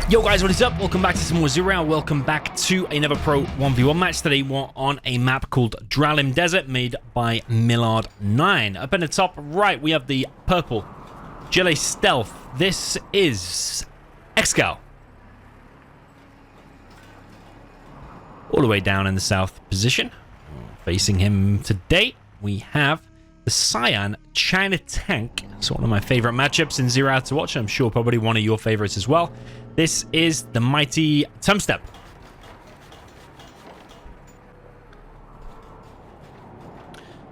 Yo guys, what is up? Welcome back to some more Zero. Welcome back to another Pro 1v1 match. Today we're on a map called Drallim Desert made by Millard9. Up in the top right, we have the purple Gillet Stealth. This is ExCaL. All the way down in the south position. Facing him today, we have the Cyan China Tank. It's one of my favorite matchups in Zero to watch. I'm sure probably one of your favorites as well. This is the mighty Tumstep.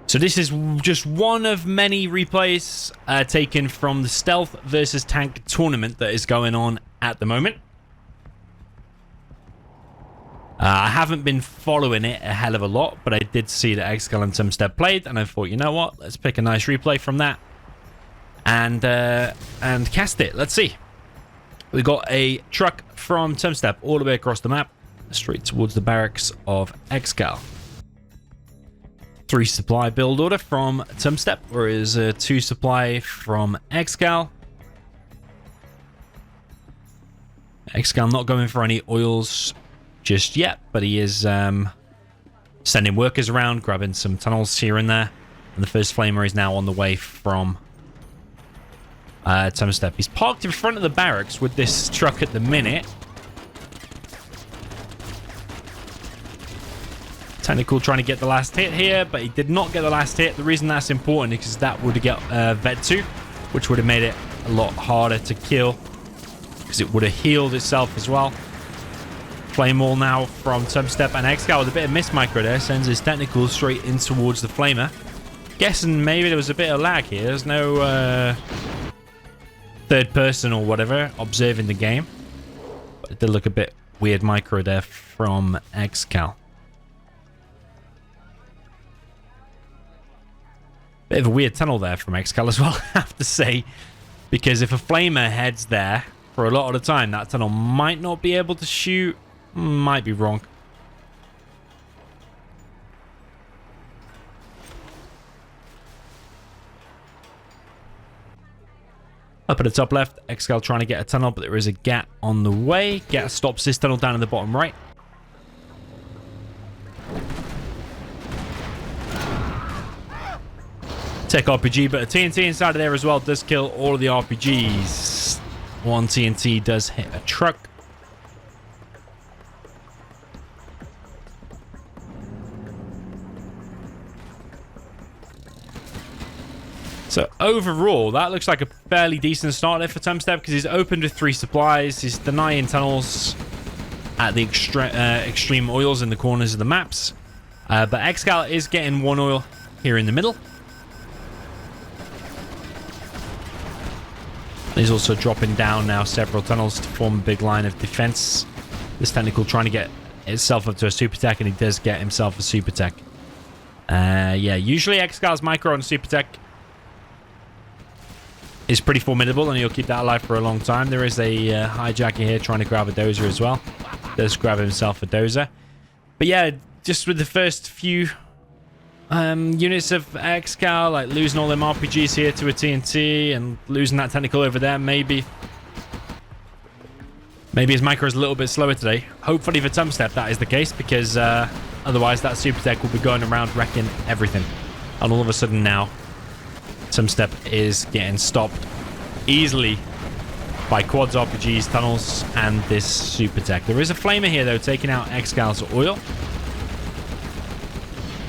So this is just one of many replays taken from the Stealth versus Tank tournament that is going on at the moment. I haven't been following it a hell of a lot, but I did see that ExCaL and Tumstep played, and I thought, you know what, let's pick a nice replay from that and cast it. Let's see. We got a truck from Tumstep all the way across the map, straight towards the barracks of ExCaL. 3 supply build order from Tumstep, whereas 2 supply from ExCaL. ExCaL not going for any oils just yet, but he is sending workers around, grabbing some tunnels here and there. And the first flamer is now on the way from Tumstep. He's parked in front of the barracks with this truck at the minute. Technical trying to get the last hit here, but he did not get the last hit. The reason that's important is because that would have got Vet 2, which would have made it a lot harder to kill, because it would have healed itself as well. Flame wall now from Tumstep, and ExCaL with a bit of miss micro there sends his technical straight in towards the flamer. Guessing maybe there was a bit of lag here. There's no third person or whatever observing the game, but it did look a bit weird micro there from ExCaL. Bit of a weird tunnel there from ExCaL as well, I have to say, because if a flamer heads there for a lot of the time, that tunnel might not be able to shoot. Might be wrong. Up at the top left, ExCaL trying to get a tunnel, but there is a gap on the way. Gap stops this tunnel down in the bottom right. Tech RPG, but a TNT inside of there as well does kill all of the RPGs. One TNT does hit a truck. So overall, that looks like a fairly decent start there for Tumstep, because he's opened with 3 supplies. He's denying tunnels at the extreme oils in the corners of the maps. But ExCaL is getting 1 oil here in the middle. He's also dropping down now several tunnels to form a big line of defense. This technical trying to get itself up to a super tech, and he does get himself a super tech. Yeah, usually ExCal's micro on super tech is pretty formidable, and he'll keep that alive for a long time. There is a hijacker here trying to grab a dozer as well. Does grab himself a dozer. But yeah, just with the first few units of ExCaL, like losing all them RPGs here to a TNT and losing that technical over there, maybe his micro is a little bit slower today. Hopefully for Tumstep that is the case, because otherwise that super tech will be going around wrecking everything. And all of a sudden now, Tumstep is getting stopped easily by quads, RPGs, tunnels, and this super tech. There is a flamer here though, taking out ExCal's oil.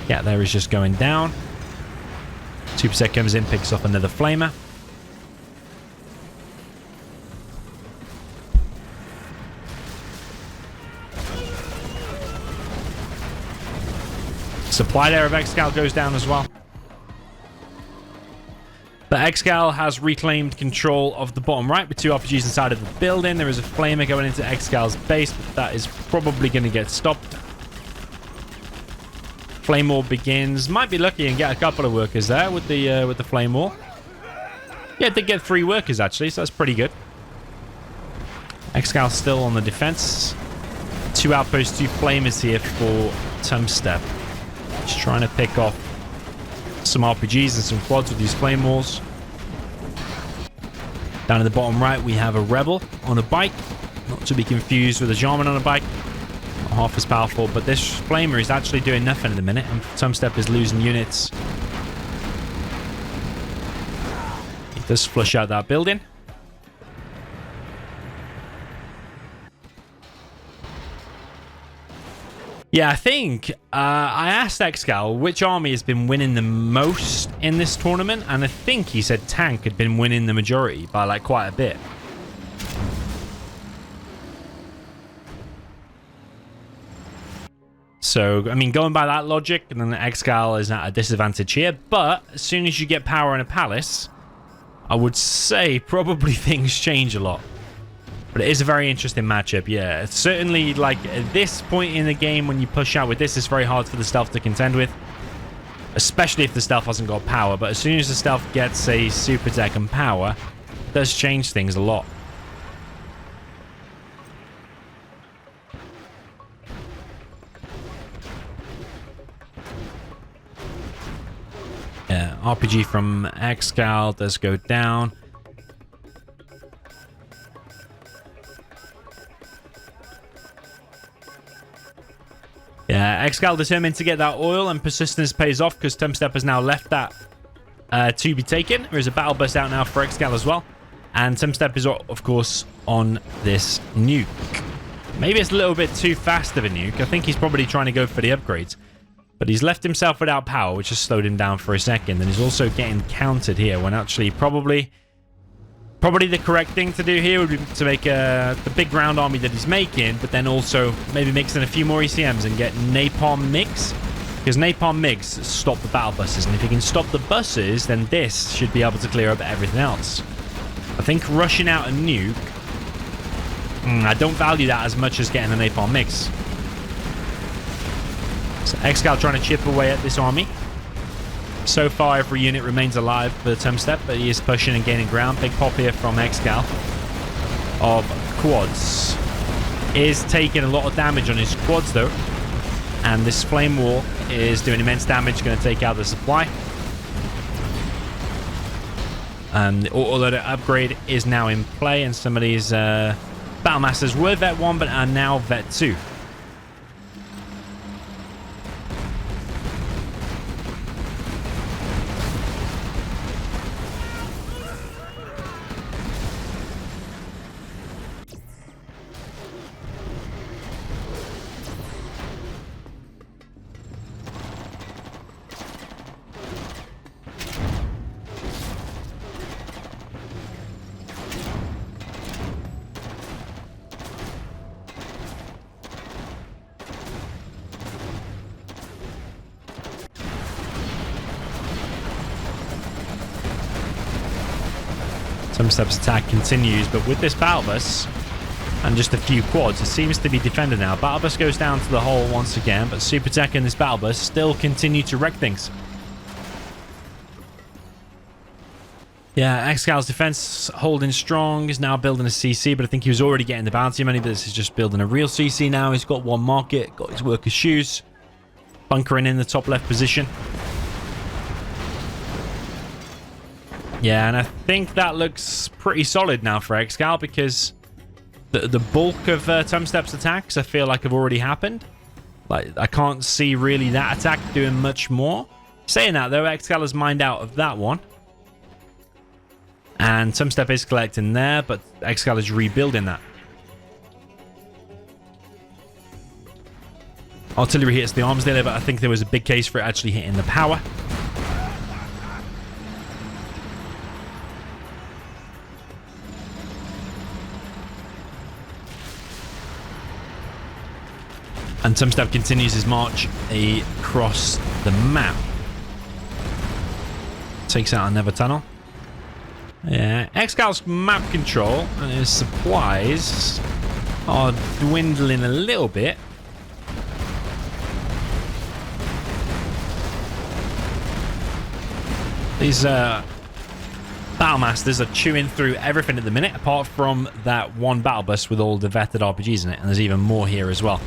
Yeah, there is just going down. Super tech comes in, picks off another flamer. Supply there of ExCaL goes down as well. But ExCaL has reclaimed control of the bottom right with 2 RPGs inside of the building. There is a flamer going into ExCal's base, but that is probably going to get stopped. Flame wall begins. Might be lucky and get a couple of workers there with the flame wall. Yeah, did get 3 workers actually, so that's pretty good. ExCaL still on the defense. 2 outposts, 2 flamers here for Tumstep. Just trying to pick off some RPGs and some quads with these flame walls. Down in the bottom right, we have a rebel on a bike. Not to be confused with a Jarman on a bike. Not half as powerful, but this Flamer is actually doing nothing at the minute, and Tumstep is losing units. He does flush out that building. Yeah, I think I asked ExCaL which army has been winning the most in this tournament, and I think he said tank had been winning the majority by like quite a bit. So, I mean, going by that logic, then ExCaL is at a disadvantage here, but as soon as you get power in a palace, I would say probably things change a lot. But it is a very interesting matchup, yeah. It's certainly, like, at this point in the game, when you push out with this, it's very hard for the stealth to contend with. Especially if the stealth hasn't got power. But as soon as the stealth gets a super tech and power, it does change things a lot. Yeah, RPG from ExCaL does go down. Yeah, ExCaL determined to get that oil, and persistence pays off because Tumstep has now left that to be taken. There is a battle bus out now for ExCaL as well. And Tumstep is, of course, on this nuke. Maybe it's a little bit too fast of a nuke. I think he's probably trying to go for the upgrades. But he's left himself without power, which has slowed him down for a second. And he's also getting countered here, when actually probably the correct thing to do here would be to make the big ground army that he's making, but then also maybe mix in a few more ECMs and get Napalm MiGs. Because Napalm MiGs stop the battle buses, and if you can stop the buses, then this should be able to clear up everything else. I think rushing out a nuke, I don't value that as much as getting a Napalm MiGs. So ExCaL trying to chip away at this army. So far, every unit remains alive for Tumstep, but he is pushing and gaining ground. Big pop here from ExCaL of quads. Is taking a lot of damage on his quads, though. And this flame wall is doing immense damage, going to take out the supply. Although the upgrade is now in play, and some of these Battlemasters were Vet 1, but are now Vet 2. Tumstep's attack continues, but with this battle bus and just a few quads, it seems to be defended now. Battle bus goes down to the hole once again, but super tech and this battle bus still continue to wreck things. Yeah, ExCaL's defense holding strong, is now building a CC, but I think he was already getting the bounty money, but this is just building a real CC now. He's got one market, got his workers' shoes, bunkering in the top left position. Yeah, and I think that looks pretty solid now for ExCaL, because the bulk of Tumstep's attacks I feel like have already happened. Like, I can't see really that attack doing much more. Saying that, though, ExCaL has mined out of that one. And Tumstep is collecting there, but ExCaL is rebuilding that. Artillery hits the arms dealer, but I think there was a big case for it actually hitting the power. And Tumstep continues his march across the map. Takes out another tunnel. Yeah, ExCaL's map control and his supplies are dwindling a little bit. These Battlemasters are chewing through everything at the minute, apart from that one battle bus with all the vetted RPGs in it, and there's even more here as well.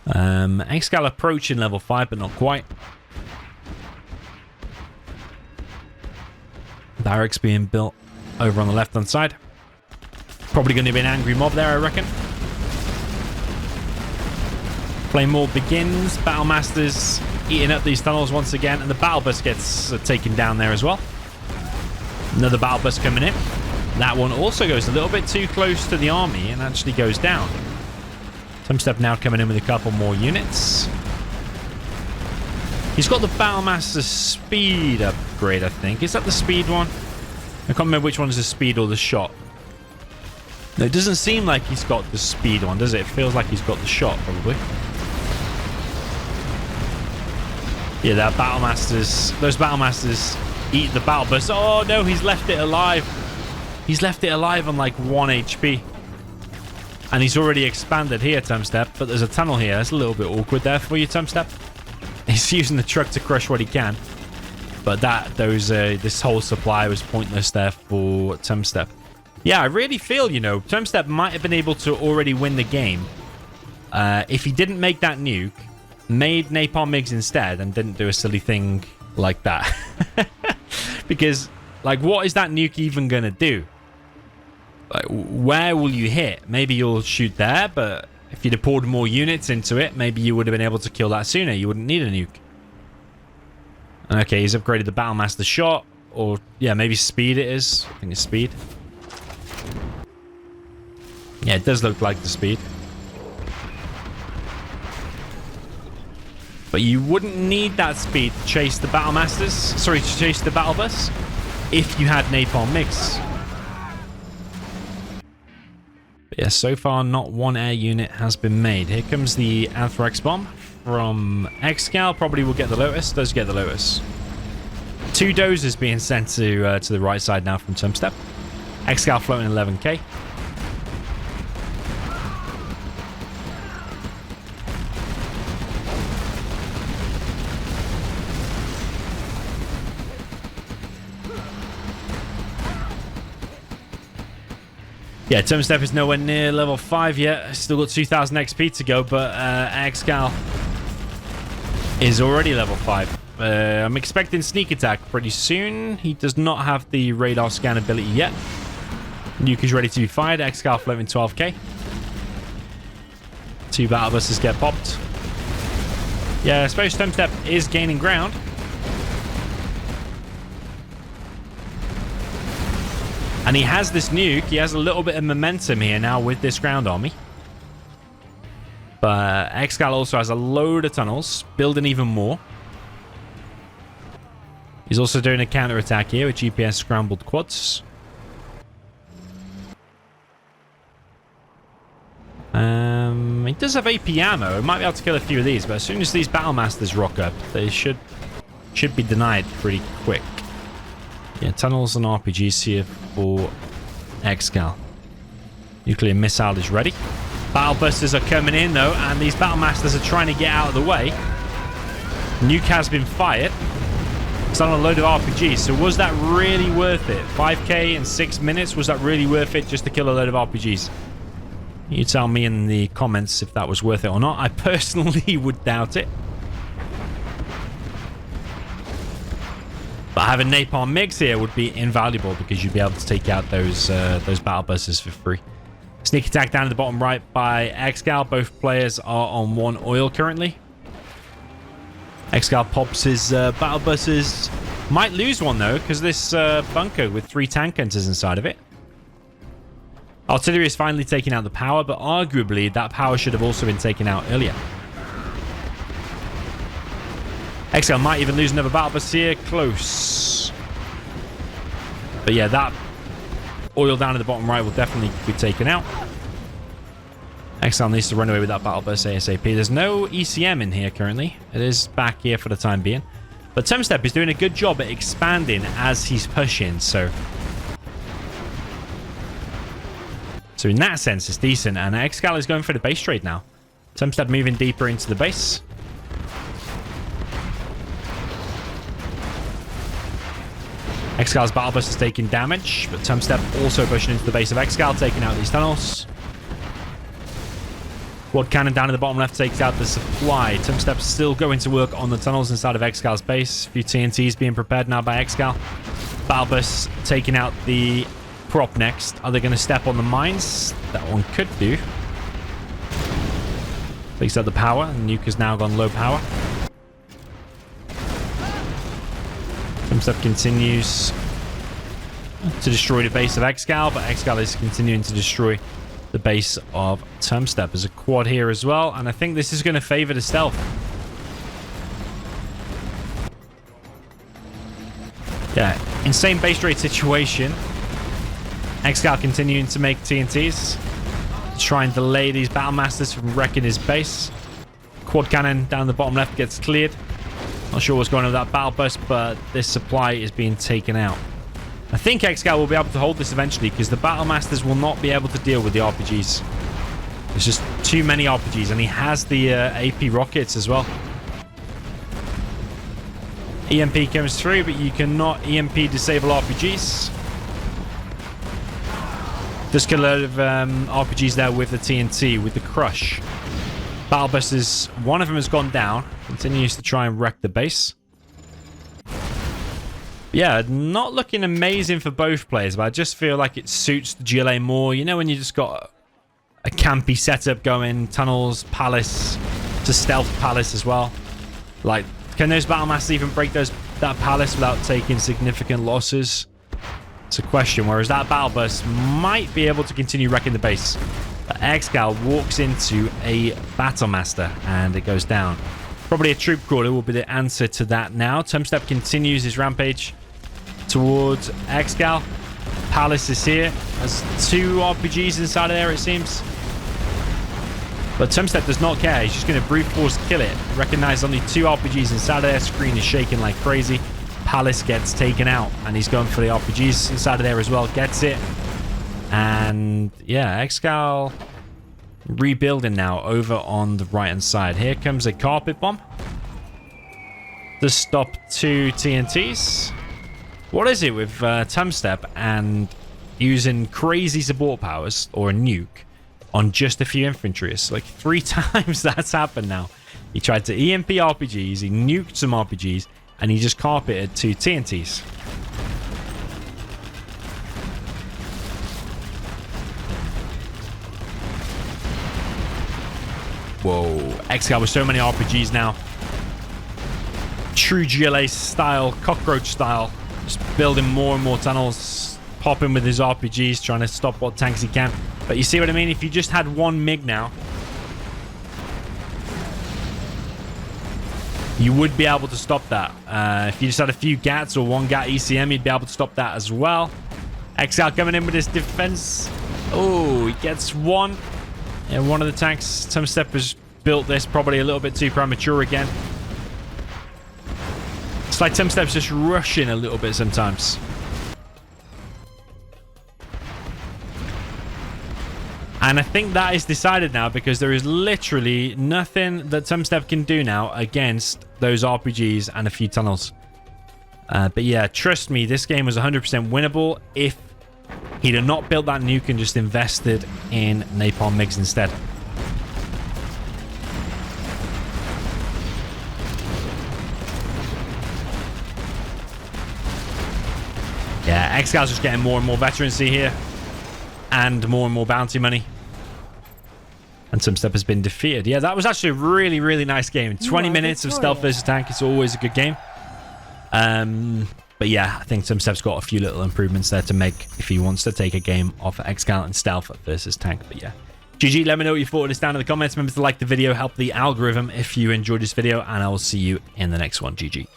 ExCaL approaching level 5, but not quite. Barracks being built over on the left-hand side. Probably going to be an angry mob there, I reckon. Flame War begins. Battlemasters eating up these tunnels once again. And the battle bus gets taken down there as well. Another battle bus coming in. That one also goes a little bit too close to the army and actually goes down. Tumstep now coming in with a couple more units. He's got the Battlemaster speed upgrade, I think. Is that the speed one? I can't remember which one is the speed or the shot. No, it doesn't seem like he's got the speed one, does it? It feels like he's got the shot, probably. Yeah, that Battlemasters... Those Battlemasters eat the battle bus. Oh, no, he's left it alive. He's left it alive on like 1 HP. And he's already expanded here, Tumstep. But there's a tunnel here. That's a little bit awkward there for you, Tumstep. He's using the truck to crush what he can. But this whole supply was pointless there for Tumstep. Yeah, I really feel, you know, Tumstep might have been able to already win the game. If he didn't make that nuke, made Napalm MiGs instead, and didn't do a silly thing like that. Because, like, what is that nuke even going to do? Like, where will you hit? Maybe you'll shoot there, but if you'd have poured more units into it, maybe you would have been able to kill that sooner. You wouldn't need a nuke. Okay, he's upgraded the Battlemaster shot. Or, yeah, maybe speed it is. I think it's speed. Yeah, it does look like the speed. But you wouldn't need that speed to chase the Battlemasters. Sorry, to chase the Battle Bus. If you had Napalm MiGs. Yeah, so far not one air unit has been made. Here comes the Anthrax Bomb from ExCaL. Probably will get the Lotus. Does get the Lotus. 2 dozers being sent to the right side now from Tumstep. ExCaL floating 11k. Yeah, Tumstep is nowhere near level 5 yet. Still got 2000 XP to go, but ExCaL is already level 5. I'm expecting sneak attack pretty soon. He does not have the radar scan ability yet. Nuke is ready to be fired. ExCaL floating 12k. 2 battle buses get popped. Yeah, I suppose Tumstep is gaining ground. And he has this nuke. He has a little bit of momentum here now with this ground army. But ExCaL also has a load of tunnels, building even more. He's also doing a counter-attack here with GPS scrambled quads. He does have AP ammo. He might be able to kill a few of these, but as soon as these Battlemasters rock up, they should be denied pretty quick. Yeah, tunnels and RPGs here for ExCaL. Nuclear missile is ready. Battle busters are coming in though, and these Battlemasters are trying to get out of the way. Nuke has been fired. It's on a load of RPGs, so was that really worth it? 5k in 6 minutes, was that really worth it just to kill a load of RPGs? You tell me in the comments if that was worth it or not. I personally would doubt it. But having Napalm MiGs here would be invaluable because you'd be able to take out those battle buses for free. Sneak attack down at the bottom right by ExCaL. Both players are on 1 oil currently. ExCaL pops his battle buses. Might lose one though because this bunker with 3 tank hunters inside of it. Artillery is finally taking out the power, but arguably that power should have also been taken out earlier. ExCaL might even lose another battle bus here. Close. But yeah, that oil down at the bottom right will definitely be taken out. ExCaL needs to run away with that battle bus ASAP. There's no ECM in here currently. It is back here for the time being. But Tumstep is doing a good job at expanding as he's pushing, so in that sense, it's decent. And ExCaL is going for the base trade now. Tumstep moving deeper into the base. ExCaL's battle bus is taking damage, but Tumstep also pushing into the base of ExCaL, taking out these tunnels. Quad cannon down in the bottom left takes out the supply. Tumstep's still going to work on the tunnels inside of ExCaL's base. A few TNTs being prepared now by ExCaL. Battle bus taking out the crop next. Are they going to step on the mines? That one could do. Takes out the power, and nuke has now gone low power. Tumstep continues to destroy the base of ExCaL, but ExCaL is continuing to destroy the base of Tumstep. There's a quad here as well, and I think this is going to favor the stealth. Yeah, insane base rate situation. ExCaL continuing to make TNTs to try and delay these Battle Masters from wrecking his base. Quad cannon down the bottom left gets cleared. Not sure what's going on with that battle bus, but this supply is being taken out. I think ExCaL will be able to hold this eventually because the Battle Masters will not be able to deal with the RPGs. There's just too many RPGs, and he has the AP rockets as well. EMP comes through, but you cannot EMP disable RPGs. Just kill a load of RPGs there with the TNT, with the crush. Battle Busters, one of them has gone down. Continues to try and wreck the base. Yeah, not looking amazing for both players, but I just feel like it suits the GLA more. You know when you just got a campy setup going, tunnels, palace, to stealth palace as well. Like, can those Battle Masters even break that palace without taking significant losses? It's a question, whereas that Battle Bus might be able to continue wrecking the base. But ExCaL walks into a Battle Master, and it goes down. Probably a troop crawler will be the answer to that now. Tumstep continues his rampage towards ExCaL. Palace is here. There's 2 RPGs inside of there, it seems. But Tumstep does not care. He's just going to brute force kill it. Recognize only 2 RPGs inside of there. Screen is shaking like crazy. Palace gets taken out, and he's going for the RPGs inside of there as well. Gets it. And yeah, ExCaL rebuilding now over on the right-hand side. Here comes a carpet bomb to stop 2 TNTs. What is it with Tumstep and using crazy support powers or a nuke on just a few infantry? It's like 3 times that's happened now. He tried to EMP RPGs, he nuked some RPGs, and he just carpeted 2 TNTs. Whoa, ExCaL with so many RPGs now. True GLA style, cockroach style. Just building more and more tunnels, popping with his RPGs, trying to stop what tanks he can. But you see what I mean? If you just had 1 MiG now, you would be able to stop that. If you just had a few GATs or 1 GAT ECM, you'd be able to stop that as well. ExCaL coming in with his defense. Oh, he gets 1. And one of the tanks. Tumstep has built this probably a little bit too premature again. It's like Tumstep's just rushing a little bit sometimes. And I think that is decided now because there is literally nothing that Tumstep can do now against those RPGs and a few tunnels. But yeah, trust me, this game was 100% winnable if he'd have not built that nuke and just invested in napalm MiGs instead. Yeah, ExCal's just getting more and more veterancy here. And more bounty money. And Tumstep has been defeated. Yeah, that was actually a really, really nice game. 20 minutes of stealth versus tank. It's always a good game. But yeah, I think Tumstep's got a few little improvements there to make if he wants to take a game off ExCaL and stealth versus tank. But yeah, GG, let me know what you thought of this down in the comments. Remember to like the video, help the algorithm if you enjoyed this video, and I will see you in the next one. GG.